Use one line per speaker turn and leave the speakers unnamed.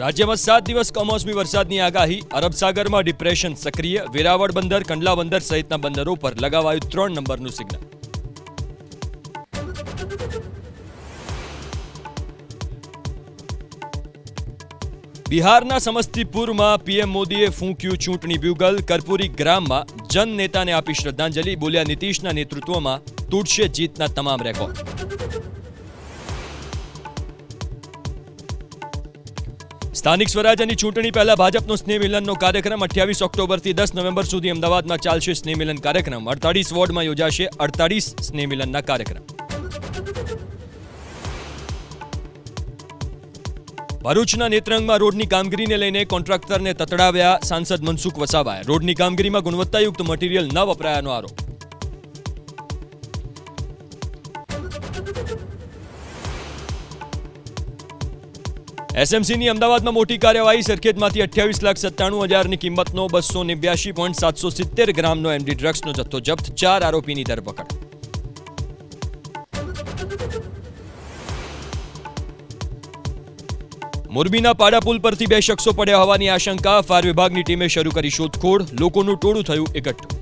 રાજ્યમાં 7 દિવસ કમોસમી વરસાદની આગાહી. અરબ સાગરમાં ડિપ્રેશન સક્રિય. વેરાવળ બંદર, કંડલા બંદર સહિતના બંદરો પર લગાવાયું 3 નંબરનું સિગ્નલ. બિહારના સમસ્તીપુરમાં પીએમ મોદીએ ફૂંક્યું ચૂંટણી બ્યુગલ. કર્પૂરી ગ્રામમાં જન નેતાને આપી શ્રદ્ધાંજલિ. બોલ્યા, નીતિશના નેતૃત્વમાં તૂટશે જીતના તમામ રેકોર્ડ. સ્થાનિક સ્વરાજ્યની ચૂંટણી પહેલા ભાજપનો સ્નેહ મિલનનો કાર્યક્રમ 28 ઓક્ટોબરથી 10 નવેમ્બર સુધી અમદાવાદમાં ચાલશે. સ્નેહ મિલન કાર્યક્રમ 48 વોર્ડમાં યોજાશે. 48 સ્નેહ મિલનના કાર્યક્રમ. ભરૂચના નેત્રંગમાં રોડની કામગીરીને લઈને કોન્ટ્રાક્ટરને તતડાવ્યા. સાંસદ મનસુખ વસાવાએ રોડની કામગીરીમાં ગુણવત્તાયુક્ત મટીરીયલ ન વપરાયાનો આરોપ. એસએમસીની અમદાવાદમાં મોટી કાર્યવાહી. સરખેજમાંથી 28,97,000ની કિંમતનો 289.770 ગ્રામનો એમડી ડ્રગ્સનો જથ્થો જપ્ત. 4 આરોપીની ધરપકડ. મોરબીના પાડાપુલ પરથી 2 શખ્સો પડ્યા હોવાની આશંકા. ફાયર વિભાગની ટીમે શરૂ કરી શોધખોળ. લોકોનું ટોળું થયું એકઠું.